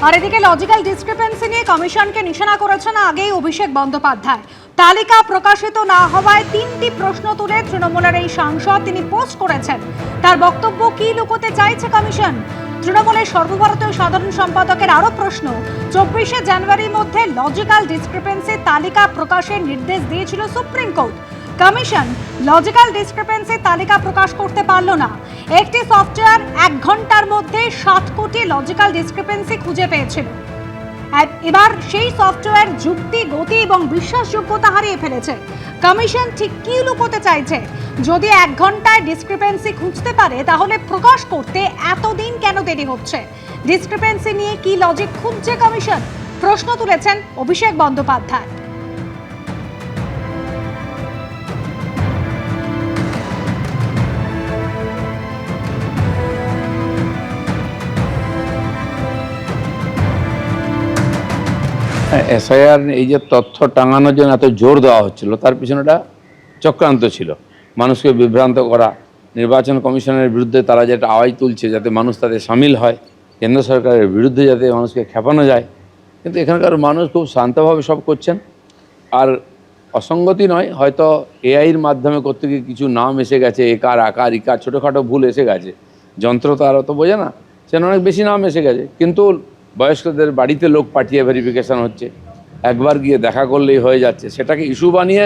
আর এদিকে logical discrepancy নিয়ে কমিশনকে নিশানা করেছেন আগেই অভিষেক বন্দ্যোপাধ্যায়। তালিকা প্রকাশিত না হওয়ায় 3টি প্রশ্ন তুলে তৃণমূলের এই সাংসদ তিনি পোস্ট করেছেন। তার বক্তব্য কি লুকোতে চাইছে কমিশন? তৃণমূলের সর্বভারতীয় সাধারণ সম্পাদকের আরো প্রশ্ন, 24শে জানুয়ারির মধ্যে লজিক্যাল ডিসক্রিপেন্সি তালিকা প্রকাশের নির্দেশ দিয়েছিল supreme court. Commission logical discrepancy তালিকা প্রকাশ করতে পারল না। একটি সফটওয়্যার 1 ঘন্টার মধ্যে 7 কোটি লজিক্যাল ডিসক্রিপেন্সি খুঁজে পেয়েছিল। এবার সেই সফটওয়্যার যুক্তি, গতি এবং বিশ্বাসযোগ্যতা হারিয়ে ফেলেছে। কমিশন ঠিক কি লুকোতে চাইছে? যদি 1 ঘন্টায় ডিসক্রিপেন্সি খুঁজতে পারে তাহলে প্রকাশ করতে এতদিন কেন দেরি হচ্ছে? ডিসক্রিপেন্সি নিয়ে কি লজিক খুঁজছে কমিশন? প্রশ্ন তুলেছেন অভিষেক বন্দ্যোপাধ্যায়। এসআইআর এই যে তথ্য টাঙানোর জন্য এত জোর দেওয়া হচ্ছিল, তার পিছনেটা চক্রান্ত ছিল, মানুষকে বিভ্রান্ত করা। নির্বাচন কমিশনের বিরুদ্ধে তারা যেটা আওয়াজ তুলছে যাতে মানুষ তাদের সামিল হয়, কেন্দ্র সরকারের বিরুদ্ধে যাতে মানুষকে খেপানো যায়। কিন্তু এখানকার মানুষ খুব শান্তভাবে সব করছেন। আর অসঙ্গতি নয়, হয়তো এআইয়ের মাধ্যমে করতে গিয়ে কিছু নাম এসে গেছে, একার আকার ইকার ছোটোখাটো ভুল এসে গেছে। যন্ত্র তো আর অত বোঝে না, সেখানে অনেক বেশি নাম এসে গেছে। কিন্তু বয়স্কদের বাড়িতে লোক পাঠিয়ে ভেরিফিকেশান হচ্ছে, একবার গিয়ে দেখা করলেই হয়ে যাচ্ছে, সেটাকে ইস্যু বানিয়ে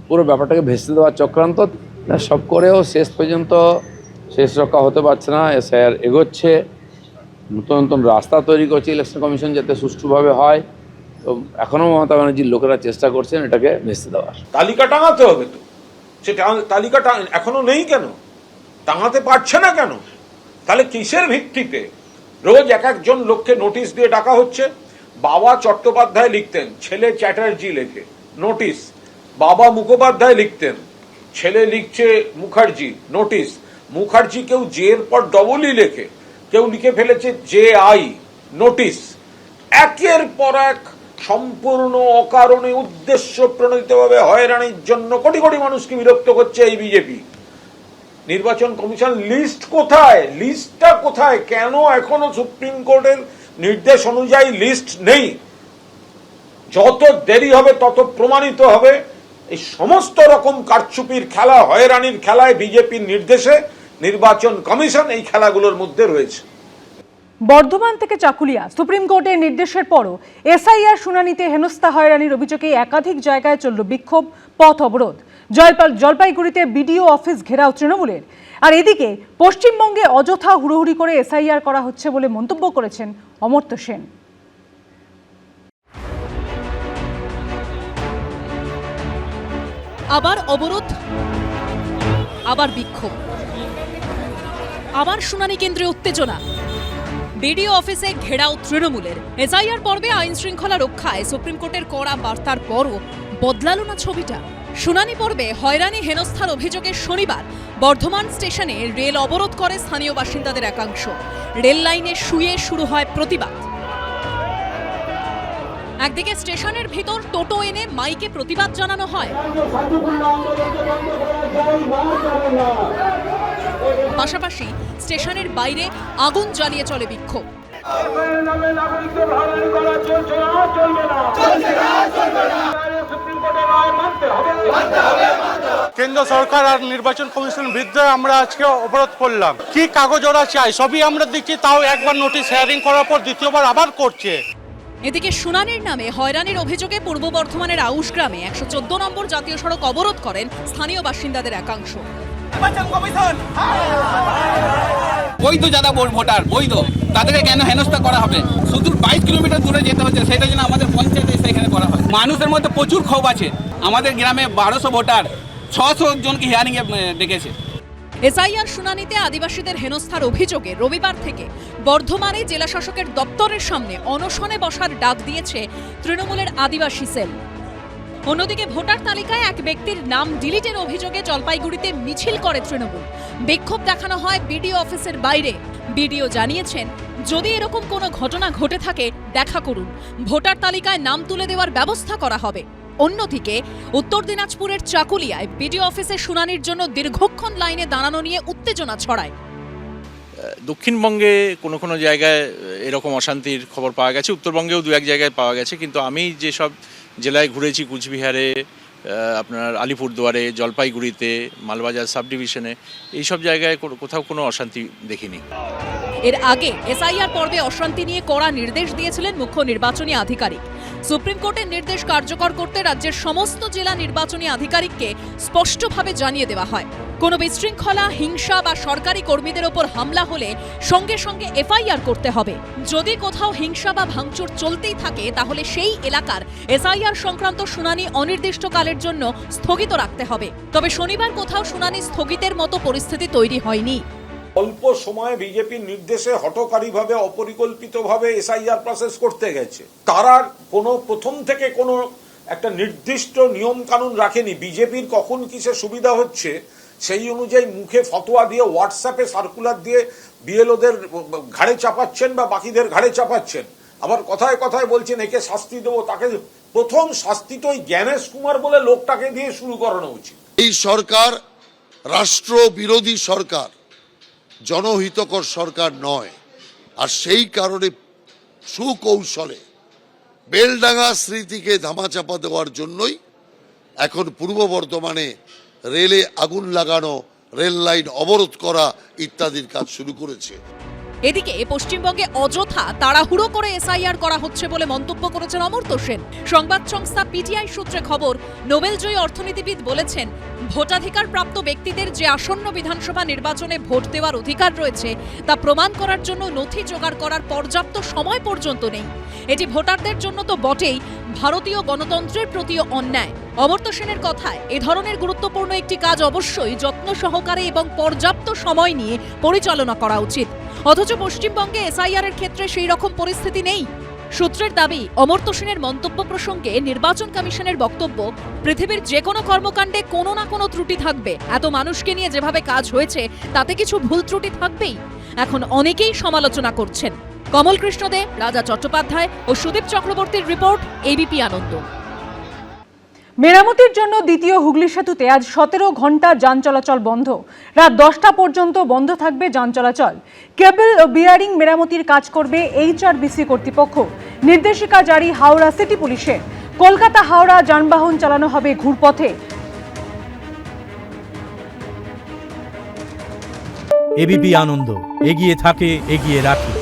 পুরো ব্যাপারটাকে ভেস্তে দেওয়ার চক্রান্ত। সব করেও শেষ পর্যন্ত শেষ রক্ষা হতে পারছে না। এসআইআর এগোচ্ছে, নতুন নতুন রাস্তা তৈরি করছে ইলেকশন কমিশন যাতে সুষ্ঠুভাবে হয়। তো এখনও মমতা ব্যানার্জির লোকেরা চেষ্টা করছেন এটাকে ভেস্তে দেওয়ার। তালিকা টাঙাতে হবে, তো সে তালিকা এখনো নেই কেন? টাঙাতে পারছে না কেন? তাহলে কিসের ভিত্তিতে রোজ এক একজন লোককে নোটিশ দিয়ে ডাকা হচ্ছে? বাবা চট্টোপাধ্যায় লিখতেন, ছেলে চ্যাটার্জি লেখে নোটিশ। বাবা মুখোপাধ্যায় লিখতেন, ছেলে লিখছে মুখার্জি নোটিশ। মুখার্জি কেউ জের পর ডবলই লেখে, কেউ লিখে ফেলেছে জে আই নোটিশ। একের পর এক সম্পূর্ণ অকারণে উদ্দেশ্য প্রণোদিতভাবে হয়রানির জন্য কোটি কোটি মানুষকে বিরক্ত করছে এই বিজেপি। নির্বাচন কমিশন লিস্ট কোথায়? লিস্টটা কোথায়? কেন এখনো সুপ্রিম কোর্টের নির্দেশ অনুযায়ী লিস্ট নেই? যত দেরি হবে তত প্রমাণিত হবে এই সমস্ত রকম কারচুপির খেলা, হয়রানির খেলায় বিজেপির নির্দেশে নির্বাচন কমিশন এই খেলাগুলোর মধ্যে রয়েছে। বর্ধমান থেকে চাকুলিয়া, সুপ্রিম কোর্টের নির্দেশের পরও এসআইআর শুনানিতে হেনস্থা হয়রানির অভিযোগে একাধিক জায়গায় চলল বিক্ষোভ, পথ অবরোধ। জলপাইগুড়িতে বিডিও অফিস ঘেরাও তৃণমূলের। আর এদিকে পশ্চিমবঙ্গে অযথা হুড়োহুড়ি করে এসআইআর করা হচ্ছে বলে মন্তব্য করেছেন অমর্ত্য সেন। আবার অবরোধ, আবার বিক্ষোভ, আবার শুনানি কেন্দ্রে উত্তেজনা। বিডিও অফিসে ঘেরাও তৃণমূলের। এসআইআর পর্বে আইন শৃঙ্খলা রক্ষায় সুপ্রিম কোর্টের কড়া বার্তার পরও বদলালো না ছবিটা। শুনানি পর্বে হয়রানি হেনস্থার অভিযোগে শনিবার বর্ধমান স্টেশনে রেল অবরোধ করে স্থানীয় বাসিন্দাদের একাংশ। রেল লাইনে শুয়ে শুরু হয় প্রতিবাদ। একদিকে স্টেশনের ভিতর টোটো এনে মাইকে প্রতিবাদ জানানো হয়, পাশাপাশি স্টেশনের বাইরে আগুন জ্বালিয়ে চলে বিক্ষোভ। কেন্দ্র সরকার আর নির্বাচন কমিশনের বিরুদ্ধে আমরা আজকে অবরোধ করলাম। কি কাগজ ওরা চাই সবই আমরা দিচ্ছি, তাও একবার নোটিশ হেয়ারিং করার পর দ্বিতীয়বার আবার করছে। এদিকে শুনানির নামে হয়রানির অভিযোগে পূর্ব বর্ধমানের আউশ গ্রামে 114 নম্বর জাতীয় সড়ক অবরোধ করেন স্থানীয় বাসিন্দাদের একাংশ। বৈধ যারা ভোটার বৈধ, তাদেরকে কেন হেনস্থা করা হবে? শুধু 22 কিলোমিটার দূরে যেতে হচ্ছে, সেটা যেন আমাদের পঞ্চায়েতে এখানে করা হয়। মানুষের মধ্যে প্রচুর ক্ষোভ আছে। আমাদের গ্রামে 1200 ভোটার, 600 জনকে হিয়ারিং এ ডেকেছে। এসআইআর শুনানিতে আদিবাসীদের হেনস্থার অভিযোগে রবিবার থেকে বর্ধমানে জেলা শাসকের দপ্তরের সামনে অনশনে বসার ডাক দিয়েছে তৃণমূলের আদিবাসী সেল। অন্যদিকে ভোটার তালিকায় এক ব্যক্তির নাম ডিলিটের অভিযোগে জলপাইগুড়িতে মিছিল করে তৃণমূল। বিক্ষোভ দেখানো হয় বিডিও অফিসের বাইরে। বিডিও জানিয়েছেন, যদি এরকম কোনো ঘটনা ঘটে থাকে দেখা করুন, ভোটার তালিকায় নাম তুলে দেওয়ার ব্যবস্থা করা হবে। অন্যদিকে উত্তর দিনাজপুরের চাকুলিয়ায় বিডিও অফিসে শুনানির জন্য দীর্ঘক্ষণ লাইনে দাঁড়ানো নিয়ে উত্তেজনা ছড়ায়। দক্ষিণবঙ্গে কোনো কোনো জায়গায় এরকম অশান্তির খবর পাওয়া গেছে, উত্তরবঙ্গেও দু এক জায়গায় পাওয়া গেছে, কিন্তু আমি যেসব জেলায় ঘুরেছি, কুচবিহারে, আপনার আলিপুরদুয়ারে, জলপাইগুড়িতে, মালবাজার সাব ডিভিশনে, এইসব জায়গায় কোথাও কোনো অশান্তি দেখিনি। এর আগে এসআইআর পর্বে অশান্তি নিয়ে কড়া নির্দেশ দিয়েছিলেন মুখ্য নির্বাচনী আধিকারিক। সুপ্রিম কোর্টের নির্দেশ কার্যকর করতে রাজ্যের সমস্ত জেলা নির্বাচনী আধিকারিককে স্পষ্টভাবে জানিয়ে দেওয়া হয়, কোনো বিশৃঙ্খলা, হিংসা বা সরকারি কর্মীদের ওপর হামলা হলে সঙ্গে সঙ্গে এফআইআর করতে হবে। যদি কোথাও হিংসা বা ভাঙচুর চলতেই থাকে তাহলে সেই এলাকার এসআইআর সংক্রান্ত শুনানি অনির্দিষ্টকালের জন্য স্থগিত রাখতে হবে। তবে শনিবার কোথাও শুনানি স্থগিতের মতো পরিস্থিতি তৈরি হয়নি। অল্প সময়ে বিজেপির নির্দেশে হঠকারীভাবে অপরিকল্পিতভাবে এসআইআর প্রসেস করতে গেছে। তারা প্রথম থেকে কোনো একটা নির্দিষ্ট নিয়ম কানুন রাখেনি। বিজেপির কখন কিসে সুবিধা হচ্ছে সেই অনুযায়ী মুখে ফতোয়া দিয়ে, হোয়াটসঅ্যাপে সার্কুলার দিয়ে বিএলওদের ঘাড়ে চাপাচ্ছেন বা বাকিদের ঘাড়ে চাপাচ্ছেন। আবার কথায় কথায় বলছেন একে শাস্তি দেবো, তাকে প্রথম শাস্তি তো ওই জ্ঞানেশ কুমার বলে লোকটাকে দিয়ে শুরু করানো উচিত। এই সরকার রাষ্ট্র বিরোধী সরকার, জনহিতকর সরকার নয়। আর সেই কারণে সুকৌশলে বেলডাঙ্গা স্মৃতিকে ধামাচাপা দেওয়ার জন্যই এখন পূর্ব বর্ধমানে রেলে আগুন লাগানো, রেল লাইন অবরোধ করা ইত্যাদির কাজ শুরু করেছে। এদিকে পশ্চিমবঙ্গে অযথা তাড়াহুড়ো করে এসআইআর করা হচ্ছে বলে মন্তব্য করেছেন অমর্ত্য সেন। সংবাদ সংস্থা পিটিআই সূত্রে খবর, নোবেলজয়ী অর্থনীতিবিদ বলেছেন, ভোটাধিকার প্রাপ্ত ব্যক্তিদের যে আসন্ন বিধানসভা নির্বাচনে ভোট দেওয়ার অধিকার রয়েছে তা প্রমাণ করার জন্য নথি জোগাড় করার পর্যাপ্ত সময় পর্যন্ত নেই। এটি ভোটারদের জন্য তো বটেই, ভারতীয় গণতন্ত্রের প্রতিও অন্যায়। অমর্ত্য সেনের কথায়, এ ধরনের গুরুত্বপূর্ণ একটি কাজ অবশ্যই যত্ন সহকারে এবং পর্যাপ্ত সময় নিয়ে পরিচালনা করা উচিত। অথচ পশ্চিমবঙ্গে এসআইআর এর ক্ষেত্রে সেই রকম পরিস্থিতি নেই। সূত্রের দাবি, অমর্ত্য সেনের মন্তব্য প্রসঙ্গে নির্বাচন কমিশনের বক্তব্য, পৃথিবীর যে কোনো কর্মকাণ্ডে কোনো না কোনো ত্রুটি থাকবে। এত মানুষকে নিয়ে যেভাবে কাজ হয়েছে তাতে কিছু ভুল ত্রুটি থাকবেই। এখন অনেকেই সমালোচনা করছেন। কমল কৃষ্ণ দে, রাজা চট্টোপাধ্যায় ও সুদীপ চক্রবর্তীর রিপোর্ট, এবিপি আনন্দ। মেরামতির জন্য দ্বিতীয় হুগলি সেতুতে আজ 17 ঘন্টা যান চলাচল বন্ধ। রাত 10টা পর্যন্ত বন্ধ থাকবে যান চলাচল। কেবল ও বিয়ারিং মেরামতির কাজ করবে এইচআরবিসি কর্তৃপক্ষ। নির্দেশিকা জারি হাওড়া সিটি পুলিশের। কলকাতা হাওড়া যানবাহন চালানো হবে ঘুরপথে। এবিপি আনন্দ, এগিয়ে থাকে, এগিয়ে রাখে।